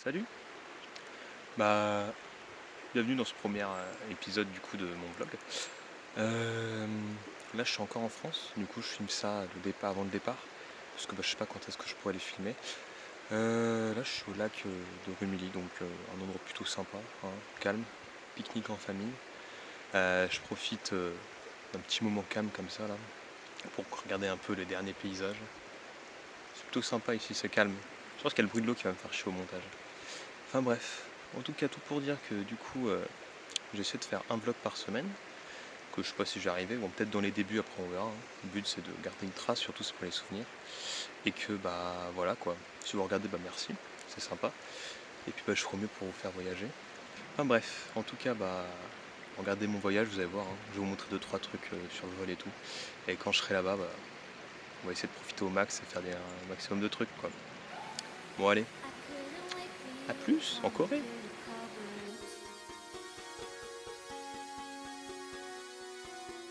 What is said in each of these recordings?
Salut. Bah, bienvenue dans ce premier épisode du coup de mon vlog. Euh, Là, je suis encore en France. Du coup, je filme ça avant le départ, parce que je sais pas quand est-ce que je pourrais les filmer. Là, je suis au lac de Rumilly, donc un endroit plutôt sympa, hein, calme, pique-nique en famille. Je profite d'un petit moment calme comme ça là, pour regarder un peu les derniers paysages. C'est plutôt sympa ici, c'est calme. Je pense qu'il y a le bruit de l'eau qui va me faire chier au montage. Enfin bref, en tout cas tout pour dire que du coup j'essaie de faire un vlog par semaine, que je sais pas si je vais arriver, bon peut-être dans les débuts, après on verra, hein. Le but c'est de garder une trace, surtout c'est pour les souvenirs. Et que bah voilà quoi, si vous regardez bah merci, c'est sympa. Et puis bah je ferai mieux pour vous faire voyager. Enfin bref, en tout cas bah regardez mon voyage, vous allez voir, hein. Je vais vous montrer 2-3 trucs sur le vol et tout. Et quand je serai là-bas, bah, on va essayer de profiter au max et faire un maximum de trucs quoi. Bon allez, à plus en Corée.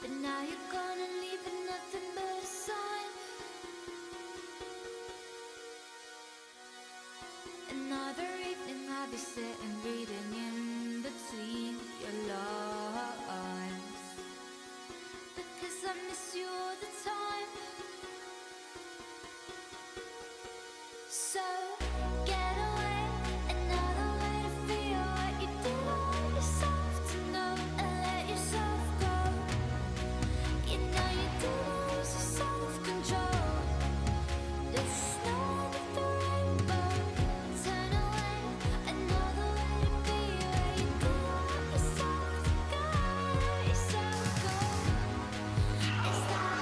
But now you're gonna leave with nothing but a sign. Another evening I'll be sitting reading in between your lines, because I miss you all the time. So get away, another way to feel what you did all yourself to know and let yourself go. You know you do lose your self-control. There's snow under the rainbow. Turn away, another way to be where you do let yourself go. Let yourself go. Is that nice?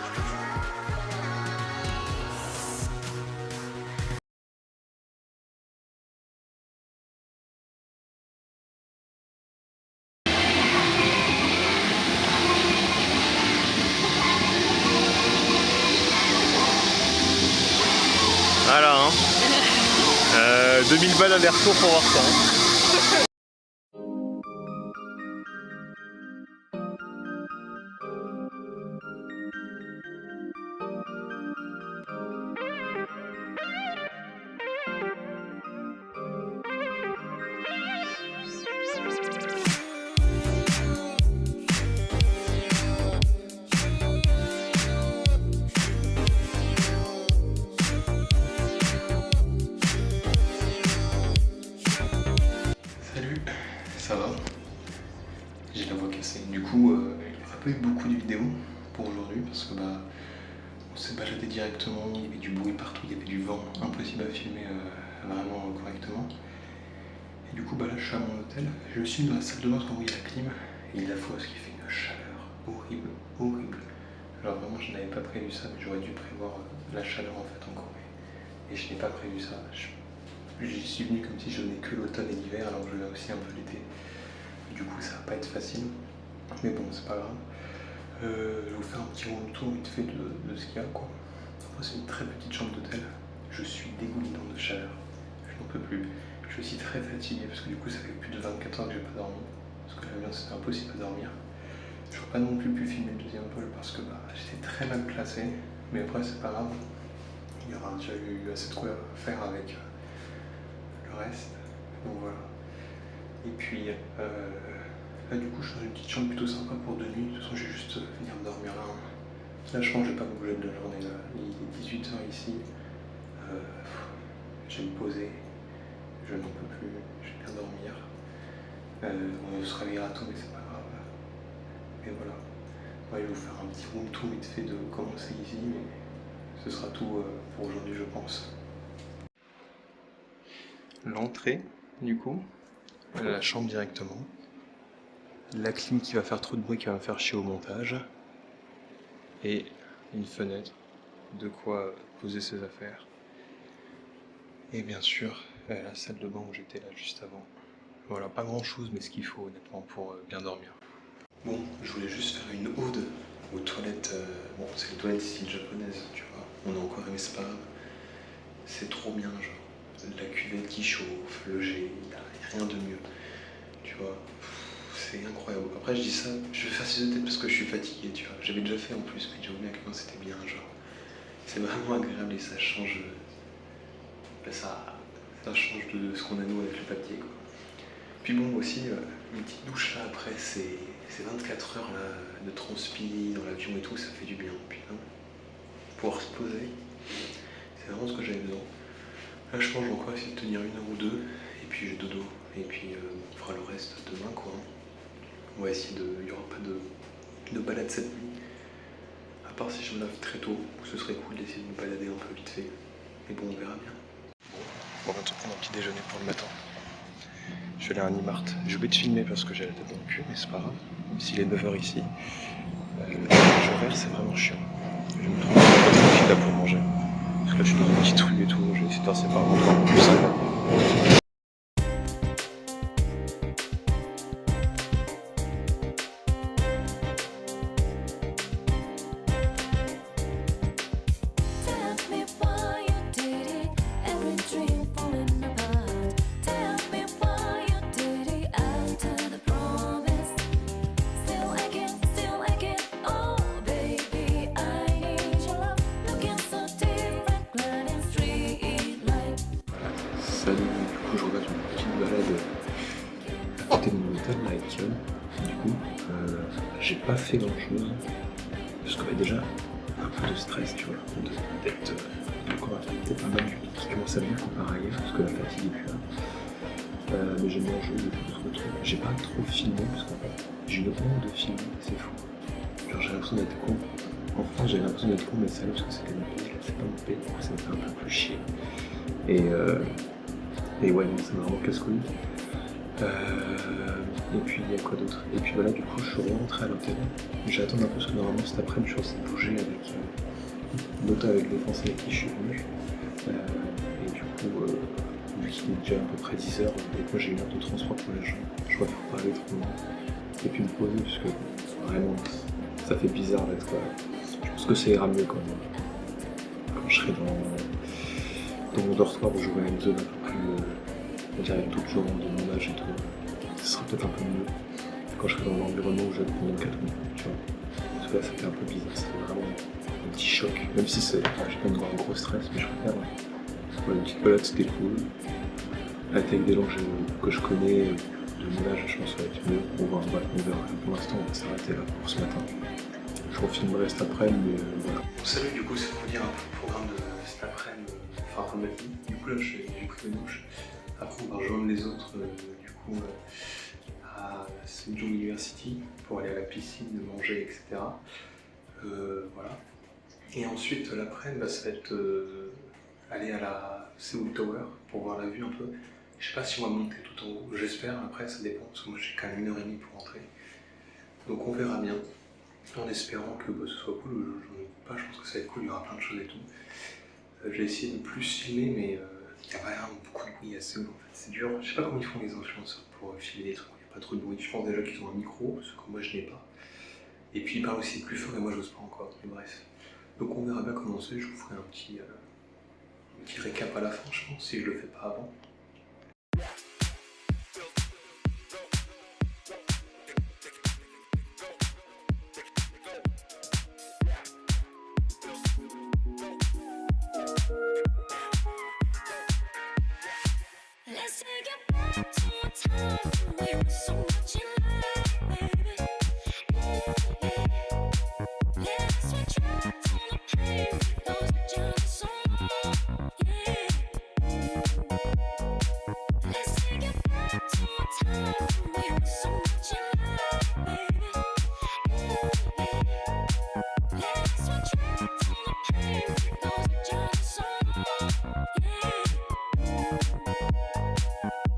Voilà hein. 2000 balles aller-retour pour voir ça. Hein. Salut, ça va? J'ai la voix cassée. Du coup, il n'y aura pas eu beaucoup de vidéos pour aujourd'hui parce que on s'est baladé directement, il y avait du bruit partout, il y avait du vent, impossible à filmer vraiment correctement. Et du coup, là je suis à mon hôtel, je suis dans la salle de bain où il y a la clim et il a froid parce qu'il fait une chaleur horrible, horrible. Alors vraiment, je n'avais pas prévu ça, mais j'aurais dû prévoir la chaleur en fait en Corée. Et je n'ai pas prévu ça. J'y suis venu comme si je venais que l'automne et l'hiver, alors que je venais aussi un peu l'été. Du coup, ça va pas être facile. Mais bon, c'est pas grave. Je vais vous faire un petit tour vite fait de ce qu'il y a, quoi. Après, c'est une très petite chambre d'hôtel. Je suis dégoulinant de chaleur. Je n'en peux plus. Je suis aussi très fatigué parce que du coup, ça fait plus de 24 heures que j'ai pas dormi. Parce que l'avion, c'était impossible de dormir. Je n'aurais pas non plus pu filmer le deuxième vol parce que j'étais très mal placé. Mais après, c'est pas grave. Il y aura déjà eu assez de quoi faire avec le reste. Donc voilà. Et puis là du coup je suis dans une petite chambre plutôt sympa pour 2 nuits. De toute façon je vais juste venir me dormir là. Là je pense que je vais pas bouger de la journée là. Il est 18 h ici. Je vais me poser. Je n'en peux plus. Je vais bien dormir. On se réveillera tôt mais c'est pas grave. Et voilà. Ouais, je vais vous faire un petit room tour vite fait de comment c'est ici, mais ce sera tout pour aujourd'hui je pense. L'entrée du coup. La chambre directement. La clim qui va faire trop de bruit, qui va me faire chier au montage. Et une fenêtre, de quoi poser ses affaires. Et bien sûr, la salle de bain où j'étais là juste avant. Voilà, pas grand chose, mais ce qu'il faut honnêtement pour bien dormir. Bon, je voulais juste faire une ode aux toilettes. Bon, c'est les toilettes style japonaises, tu vois. On a encore aimé, c'est pas grave. C'est trop bien, genre. La cuvette qui chauffe, le jet, il n'y a rien de mieux. Tu vois. C'est incroyable. Après, je dis ça, je vais faire ces têtes parce que je suis fatigué, tu vois. J'avais déjà fait en plus, mais j'ai oublié à quel point c'était bien, genre. C'est vraiment agréable et ça change. Ça Ça change de ce qu'on a nous avec le papier, quoi. Puis bon, aussi, une petite douche là après, c'est 24 heures là, de transpi dans l'avion et tout, ça fait du bien. Puis hein, pouvoir se poser, c'est vraiment ce que j'avais besoin. Là, je pense que je vais encore essayer de tenir 1 heure ou 2, et puis j'ai dodo. Et puis on fera le reste demain, quoi. On va essayer il n'y aura pas de balade cette nuit. À part si je me lave très tôt, ce serait cool d'essayer de me balader un peu vite fait. Mais bon, on verra bien. Bon, on va prendre un petit déjeuner pour le matin. Je vais aller à un Imart. J'ai oublié de filmer parce que j'ai la tête dans le cul, mais c'est pas grave. Même s'il est 9h ici, les horaires, c'est vraiment chiant. Je vais me prendre un peu tranquille là pour manger. Parce que là, je suis dans un petit truc et tout. Je vais essayer de faire ça par encore plus simple. Tell me why you did it, every dream falling apart. Tell me why you did it after the promise. Still again, oh baby, I need your love. Looking so different, gliding street light. Salut, du coup je regarde une petite balade à côté de mon hôtel là avec Kion. Du coup, j'ai pas fait grand chose. Parce que déjà, un peu de stress, tu vois, d'être encore affecté par mal qui commence à bien comparé à hier, parce que la fatigue est plus là. Mais j'ai mangé d'autres trucs. J'ai pas trop filmé, parce qu'en fait, j'ai eu honte de filmer, c'est fou. Genre j'ai l'impression d'être con. Enfin, j'avais l'impression d'être con, mais sérieux, parce que c'était mon pays, là c'est pas mon pays, du coup ça me fait un peu plus chier. Et ouais, non, c'est vraiment casse-couille. Et puis il y a quoi d'autre? Et puis voilà, du coup je suis rentré à l'hôtel. J'ai attendu un peu parce que normalement cet après-midi je suis censé bouger avec l'auto avec les Français avec qui je suis venu. Et du coup, vu qu'il est déjà à peu près 10h, et que moi j'ai 1 heure de transport pour les gens, je préfère pas aller trop loin. Et puis me poser parce que vraiment ça fait bizarre d'être. Je pense que ça ira mieux quand je serai dans mon dortoir où j'aurai une zone un peu plus. On dirait avec d'autres gens de mon âge et tout. Ce sera peut-être un peu mieux quand je serai dans l'environnement où j'habite pendant 4 mois, tu vois. Parce que là ça fait un peu bizarre, c'était vraiment un petit choc. Même si j'ai pas un gros stress, mais je préfère. Voilà, une petite balade c'était cool. Avec des gens que je connais de mon âge, je pense que ça va être mieux. On va voir, on verra. Pour l'instant on va s'arrêter là pour ce matin. Je refilmerai cet après-midi, mais voilà. Bon, salut, du coup c'est pour vous dire un peu le programme de cet après-midi, enfin de ma vie. Du coup là j'ai pris ma douche. Après, on va rejoindre les autres du coup à Sejong University pour aller à la piscine, manger, etc. Voilà. Et ensuite, l'après-midi, ça va être aller à la Seoul Tower pour voir la vue un peu. Je sais pas si on va monter tout en haut, j'espère. Après, ça dépend parce que moi j'ai quand même 1h30 pour rentrer. Donc on verra bien. En espérant que ce soit cool. J'en ai pas, je pense que ça va être cool, il y aura plein de choses et tout. J'ai essayé de plus filmer, mais. Il n'y a pas beaucoup de bruit à Séoul en fait, c'est dur. Je sais pas comment ils font les influenceurs pour filmer des trucs, il n'y a pas trop de bruit. Je pense déjà qu'ils ont un micro, ce que moi je n'ai pas. Et puis ils parlent aussi plus fort et moi j'ose pas encore, mais bref. Donc on verra bien comment c'est, je vous ferai un petit récap à la fin je pense, si je le fais pas avant. Let's take it back to a time when we were so much in love, baby. Ooh, yeah. Let's retract all the pain, those jealous so long, yeah. Let's take it back to a time when we were so much in love, baby. Ooh, yeah. Let's retract all the pain, those jealous so long, yeah.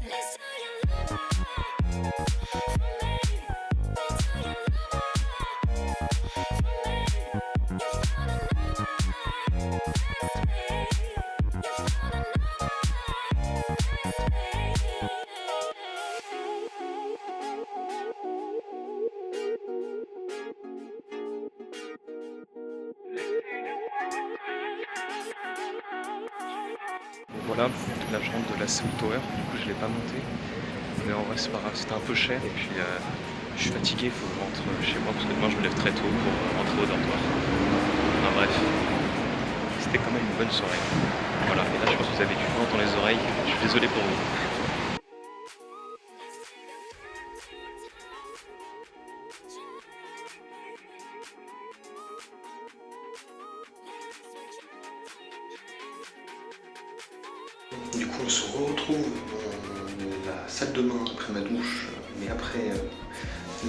Let's tell your lover from me. Go tell your lover from me. You found another best way. You found another best way. Voilà, la jambe de la Seoul Tower, du coup je l'ai pas monté. Mais en vrai c'est pas grave, c'était un peu cher et puis je suis fatigué, il faut que je rentre chez moi parce que demain je me lève très tôt pour rentrer au dortoir. Enfin bref, c'était quand même une bonne soirée. Voilà, et là je pense que vous avez du vent dans les oreilles, je suis désolé pour vous. Du coup, on se retrouve dans la salle de bain après ma douche, mais après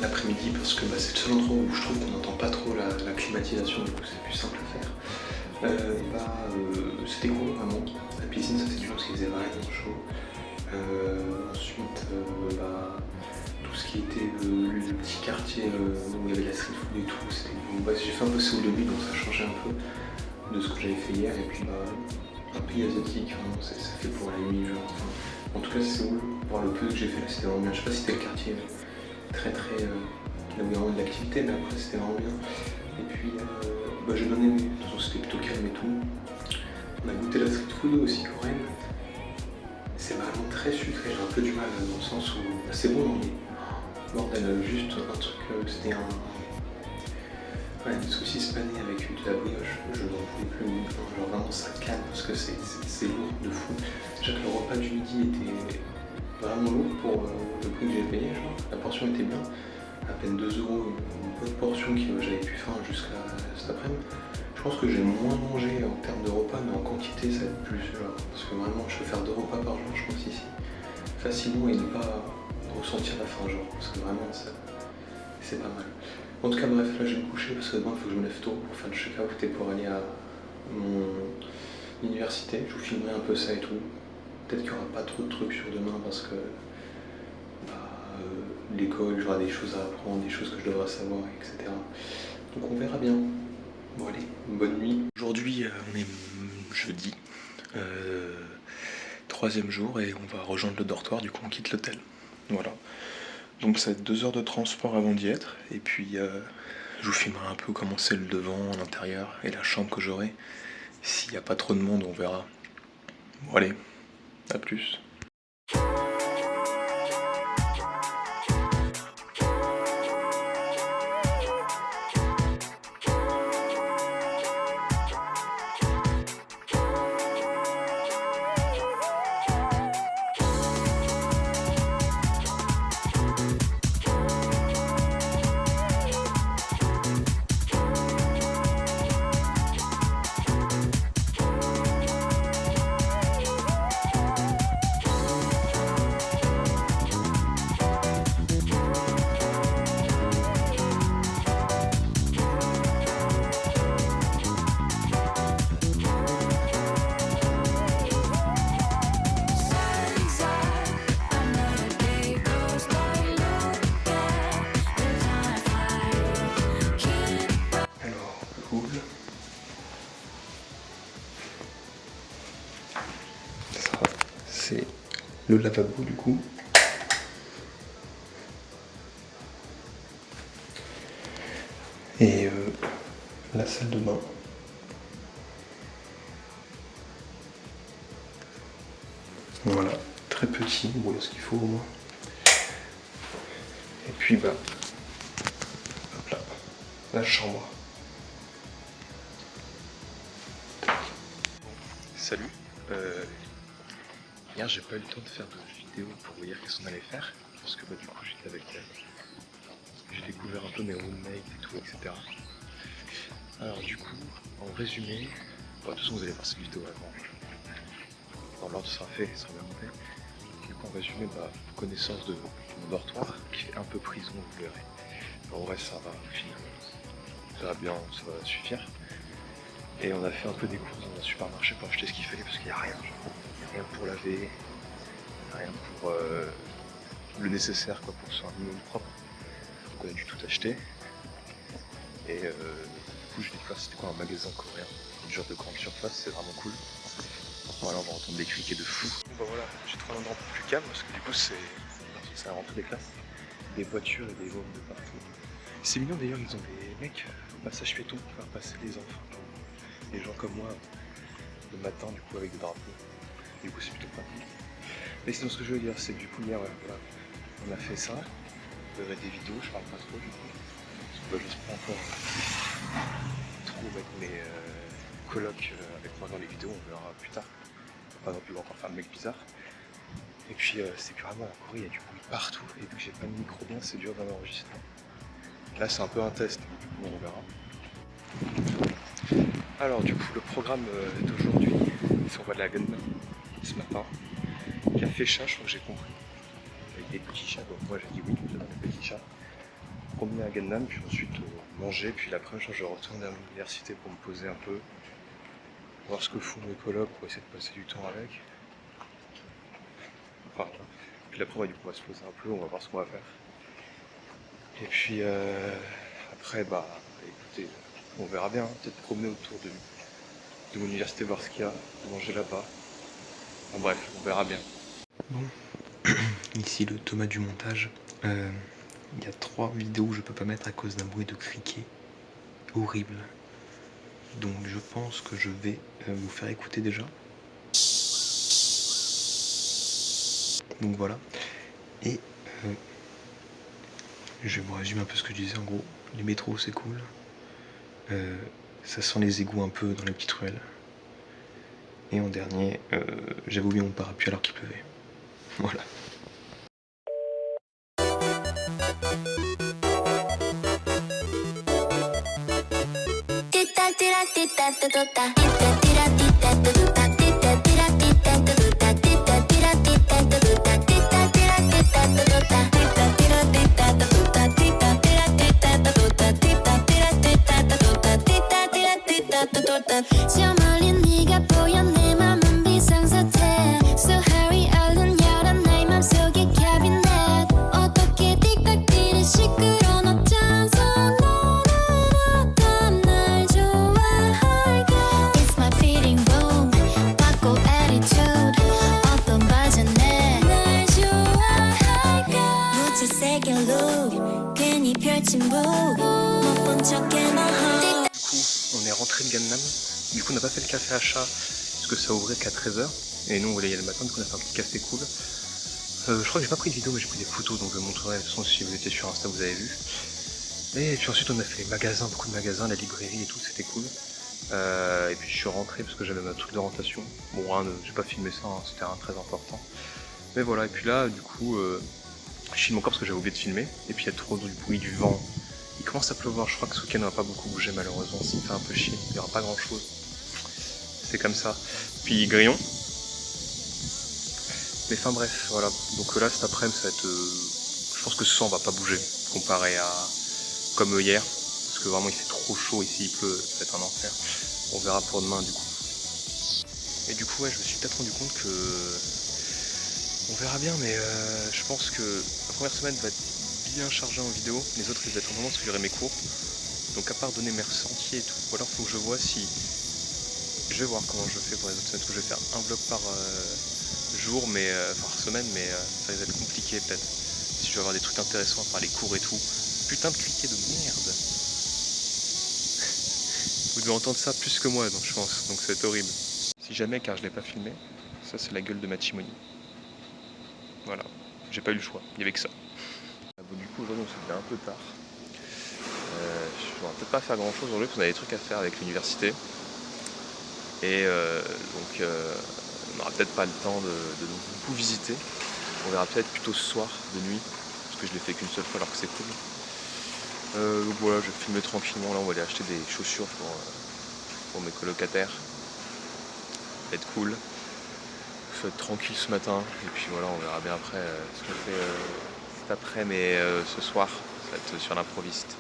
l'après-midi, parce que c'est le seul endroit où je trouve qu'on n'entend pas trop la climatisation, du coup c'est plus simple à faire. C'était cool vraiment. La piscine, ça c'est du parce qu'il faisait vraiment chaud. Ensuite, tout ce qui était le petit quartier où il y avait la street food et tout, c'était j'ai fait un peu Séoul de nuit, donc ça changeait un peu de ce que j'avais fait hier. Et puis un pays asiatique, vraiment, ça fait pour la nuit. Genre. En tout cas, Séoul, pour le peu que j'ai fait là, c'était vraiment bien. Je sais pas si c'était le quartier très qui avait vraiment de l'activité, mais après c'était vraiment bien. Et puis j'ai bien aimé, de toute façon c'était plutôt calme et tout. On a goûté la street food aussi coréenne. C'est vraiment très sucré, j'ai un peu du mal dans le sens où c'est bon, mais bordel, juste un truc, c'était une saucisse panée avec de la brioche, je n'en pouvais plus. Genre vraiment ça calme parce que c'est lourd de fou. Déjà que le repas du midi était vraiment lourd pour le prix que j'ai payé, genre. La portion était bien, à peine 2 €, une bonne portion que j'avais plus faim jusqu'à cet après-midi. Je pense que j'ai moins mangé en termes de repas, mais en quantité ça va être plus, genre, parce que vraiment je peux faire 2 repas par jour, je pense ici, facilement, et ne pas ressentir la faim, genre, parce que vraiment c'est pas mal. En tout cas bref, là je vais me coucher parce que demain il faut que je me lève tôt pour faire le check-out et pour aller à mon université. Je vous filmerai un peu ça et tout. Peut-être qu'il n'y aura pas trop de trucs sur demain parce que l'école, j'aurai des choses à apprendre, des choses que je devrais savoir, etc. Donc on verra bien. Bon allez, bonne nuit. Aujourd'hui on est jeudi, 3e jour, et on va rejoindre le dortoir, du coup on quitte l'hôtel. Voilà. Donc ça va être 2 heures de transport avant d'y être, et puis je vous filmerai un peu comment c'est le devant, l'intérieur et la chambre que j'aurai. S'il n'y a pas trop de monde, on verra. Bon allez, à plus. C'est le lavabo du coup. Et la salle de bain. Voilà, très petit, bon, il y a ce qu'il faut au moins. Et puis hop là, la chambre. Salut. Hier j'ai pas eu le temps de faire de vidéo pour vous dire qu'est-ce qu'on allait faire, parce que du coup j'étais avec elle. J'ai découvert un peu mes roommates et tout, etc. Alors du coup, en résumé, de toute façon vous allez voir cette vidéo avant. Quand l'ordre sera fait, il sera bien monté. Du coup en résumé, connaissance de mon dortoir, qui fait un peu prison, vous verrez. En vrai ça va, finalement, ça va bien, ça va suffire. Et on a fait un peu des courses dans un supermarché pour acheter ce qu'il fallait, parce qu'il n'y a rien. Rien pour laver, rien pour le nécessaire quoi, pour que ce soit un minimum propre. Donc on a dû tout acheter. Et du coup j'ai découvert c'était quoi un magasin coréen, une genre de grande surface, c'est vraiment cool. Voilà, on va entendre des criquets de fou. Bon voilà, j'ai trouvé un endroit plus calme parce que du coup c'est la rentrée des classes. Des voitures et des mômes de partout. C'est mignon d'ailleurs, ils ont des mecs au passage piéton qui vont passer les enfants. Des gens comme moi le matin du coup avec des drapeaux. Du coup c'est plutôt pratique. Mais sinon ce que je veux dire c'est que du coup hier voilà, on a fait ça. Vous verrez des vidéos, je parle pas trop du coup. Parce que je sais pas encore trop mettre mes colocs avec moi dans les vidéos, on verra plus tard. pas non plus encore faire le mec bizarre. Et puis c'est que vraiment la Corée, il y a du bruit partout, et vu que j'ai pas de micro bien, c'est dur d'enregistrer. Là c'est un peu un test, bon, on verra. Alors du coup le programme d'aujourd'hui, c'est on va de la Gangnam ce matin. Café chat, je crois que j'ai compris. Avec des petits chats, donc moi j'ai dit oui, dans les petits chats. Promener à Gangnam, puis ensuite manger, puis l'après-midi je retourne à l'université pour me poser un peu. Voir ce que font mes colocs pour essayer de passer du temps avec. Enfin, puis l'après on va se poser un peu, on va voir ce qu'on va faire. Et puis après bah écoutez, on verra bien, hein. Peut-être promener autour de mon université, voir ce qu'il y a, manger là-bas. Enfin, bref, on verra bien. Bon, ici le Thomas du montage. Il y a 3 vidéos que je peux pas mettre à cause d'un bruit de criquet horrible. Donc je pense que je vais vous faire écouter déjà. Donc voilà. Et je vais vous résumer un peu ce que je disais en gros. Les métros c'est cool. Ça sent les égouts un peu dans les petites ruelles. Et en dernier, j'avais oublié mon parapluie alors qu'il pleuvait. Voilà. 저 멀리 네가 보여 내 맘은 비상사태 So hurry 얼른 열어 나의 맘속의 캐비넷 어떻게 띠깍띠리 시끄러운 어쩌서 너는 어떤 날 좋아할까 It's my fitting room 바꿔 attitude 어떤 바지네 날 좋아할까 묻혀 새긴 look 괜히 펼친 book 못 본 척해 너 On est rentré de Gangnam, du coup on n'a pas fait le café à chat parce que ça ouvrait qu'à 13h et nous on voulait y aller le matin, donc on a fait un petit café cool. Je crois que j'ai pas pris de vidéo mais j'ai pris des photos donc je vous montrerai, de toute façon si vous étiez sur Insta vous avez vu. Et puis ensuite on a fait les magasins, beaucoup de magasins, la librairie et tout, c'était cool. Et puis je suis rentré parce que j'avais un truc d'orientation, bon j'ai pas filmé ça, hein, c'était très important. Mais voilà, et puis là du coup je filme encore parce que j'avais oublié de filmer, et puis il y a trop du bruit, du vent. Il commence à pleuvoir, je crois que ce week-end on va pas beaucoup bouger malheureusement, ça me fait un peu chier, il n'y aura pas grand chose. C'est comme ça. Puis grillon. Mais enfin bref, voilà. Donc là cet après-midi ça va être... je pense que ce soir on va pas bouger, comparé à comme hier. Parce que vraiment il fait trop chaud ici, il pleut, ça va être un enfer. On verra pour demain du coup. Et du coup ouais, je me suis peut-être rendu compte que... On verra bien, mais je pense que la première semaine va être bien chargé en vidéo, les autres ils vont être en moment parce que j'aurai mes cours. Donc à part donner mes ressentis et tout, ou alors faut que je vois si... Je vais voir comment je fais pour les autres semaines, parce que je vais faire un vlog par jour, mais par semaine, mais ça va être compliqué peut-être. Si je vais avoir des trucs intéressants à part les cours et tout. Putain de criquet de merde. Vous devez entendre ça plus que moi, donc je pense, donc c'est horrible. Si jamais, car je l'ai pas filmé, ça c'est la gueule de Machimoni. Voilà, j'ai pas eu le choix, il y avait que ça. Bon, du coup aujourd'hui on s'est fait un peu tard. Je ne vais peut-être pas faire grand chose aujourd'hui parce qu'on a des trucs à faire avec l'université. Et donc on n'aura peut-être pas le temps de beaucoup visiter. On verra peut-être plutôt ce soir de nuit, parce que je l'ai fait qu'une seule fois alors que c'est cool. Donc voilà, je vais filmer tranquillement, là on va aller acheter des chaussures pour mes colocataires. Ça va être cool. Ça va être tranquille ce matin, et puis voilà, on verra bien après ce qu'on fait cet après, mais ce soir, ça va être sur l'improviste.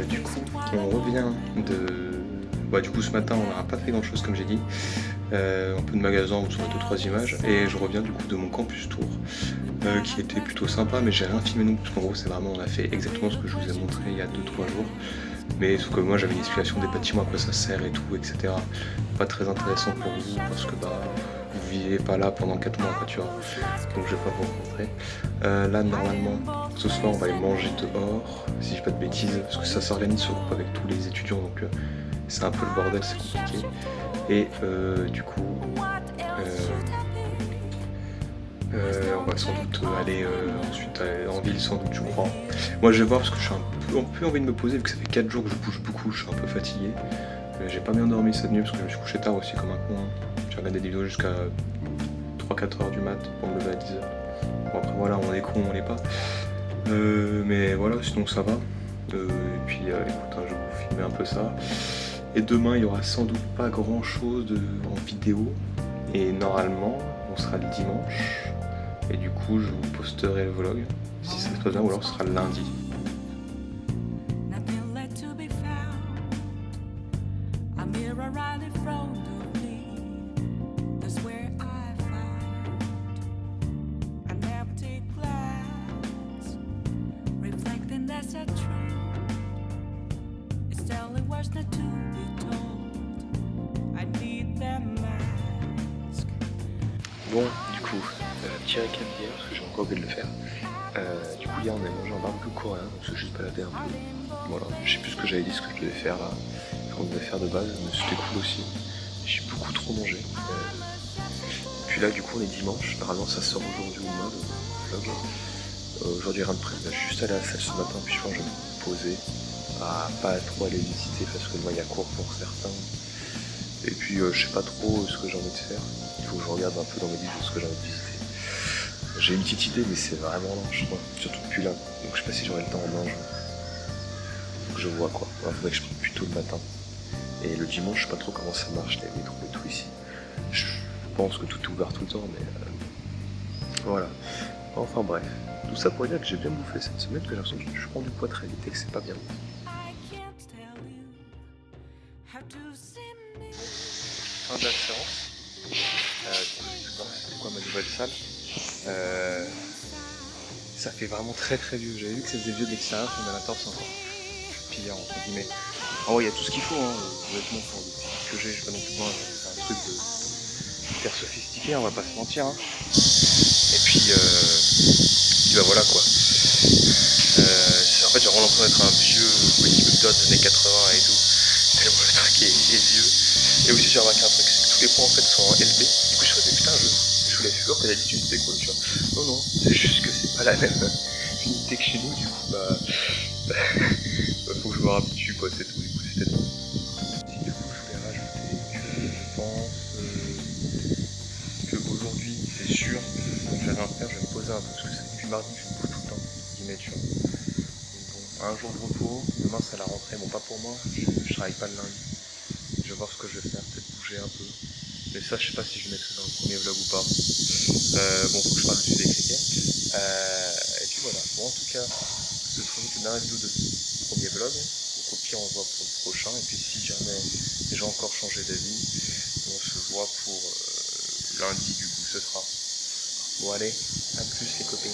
Du coup, on revient Bah, du coup ce matin on n'a pas fait grand chose comme j'ai dit. Un peu de magasin autour de 2-3 images. Et je reviens du coup de mon campus tour qui était plutôt sympa, mais j'ai rien filmé non plus parce qu'en gros c'est vraiment, on a fait exactement ce que je vous ai montré il y a 2-3 jours. Mais sauf que moi j'avais une explication des bâtiments, à quoi ça sert et tout, etc. Pas très intéressant pour vous parce que bah vous vivez pas là pendant 4 mois quoi, tu vois. Donc je vais pas vous montrer. Là normalement ce soir on va aller manger dehors, si je dis pas de bêtises, parce que ça s'organise ce groupe avec tous les étudiants, donc c'est un peu le bordel, c'est compliqué. Et du coup on va sans doute aller ensuite en ville sans doute je crois. Moi je vais voir parce que je suis un peu envie de me poser vu que ça fait 4 jours que je bouge beaucoup, je suis un peu fatigué. J'ai pas bien dormi cette nuit parce que je me suis couché tard aussi comme un con. J'ai regardé des vidéos jusqu'à 3-4 heures du mat pour me lever à 10 heures. Bon après voilà, on est con, on l'est pas. Mais voilà, sinon ça va. Et puis écoute, hein, je vais vous filmer un peu ça. Et demain il y aura sans doute pas grand chose en vidéo. Et normalement on sera le dimanche. Et du coup je vous posterai le vlog si ça se passe bien, ou alors ce sera le lundi. Nothing left to be found. A mirror right in front of me. That's where I found an empty glass, reflecting that's a truth. It's telling words not to be told. I need that mask. Bon, du coup, petit récap d'hier, parce que j'ai encore oublié de le faire. Du coup, hier on a mangé un barbecue coréen, on s'est juste baladé un peu. Voilà, je sais plus ce que j'avais dit, ce que je devais faire là, ce qu'on devait faire de base, mais c'était cool aussi. J'ai beaucoup trop mangé. Puis là, du coup, on est dimanche, normalement ça sort aujourd'hui ou demain, le vlog. Aujourd'hui, rien de près, je vais juste aller à la salle ce matin, puis je pense que je vais me poser, à pas trop aller visiter parce que moi il y a cours pour certains. Et puis je sais pas trop ce que j'ai envie de faire. Il faut que je regarde un peu dans mes livres ce que j'ai envie de visiter. J'ai une petite idée mais c'est vraiment lent je crois, surtout depuis là. Donc je sais pas si j'aurai le temps en un jour. Faut que je vois quoi. Il faudrait que je parte plus tôt le matin. Et le dimanche je sais pas trop comment ça marche, les métros et tout ici. Je pense que tout est ouvert tout le temps mais voilà. Enfin bref. Tout ça pour dire que j'ai bien bouffé cette semaine, que j'ai l'impression que je prends du poids très vite et que c'est pas bien. I can't tell you how to see me. Fin de la séance. C'était quoi ma nouvelle salle? Ça fait vraiment très très vieux. J'avais vu que ça faisait vieux de l'extérieur, mais à l'intérieur c'est encore pire entre guillemets. En vrai il y a tout ce qu'il faut, hein. Honnêtement pour le petit que j'ai pas non plus besoin de faire un truc de hyper sophistiqué, on va pas se mentir. Hein. Et puis bah voilà quoi. En fait j'ai vraiment l'impression d'être un vieux bodybuilder des années 80 et tout. Tellement le truc est vieux. Et aussi j'ai remarqué un truc, c'est que tous les points en fait sont en LB. Du coup je faisais putain je voulais fureur que d'habitude c'était cool tu vois. Non, c'est juste que c'est pas la même unité que chez nous, du coup bah faut que je me habitue quoi, c'est tout, du coup c'était drôle. Si du coup je voulais rajouter que je pense qu'aujourd'hui c'est sûr, quand je vais rien faire, je vais me poser un peu parce que c'est depuis mardi je bouge tout le temps, guillemets tu vois. Donc bon, un jour de repos, demain c'est la rentrée, bon pas pour moi, je travaille pas le lundi. Je vais voir ce que je vais faire, peut-être bouger un peu. Mais ça, je sais pas si je mettrai dans le premier vlog ou pas. Bon, faut que je parle dessus des criquets. Et puis voilà. Bon, en tout cas, ce sera une dernière vidéo de ce premier vlog. Donc au pire, on se voit pour le prochain. Et puis si jamais j'ai encore changé d'avis, on se voit pour lundi, du coup, ce sera. Bon, allez, à plus les copines.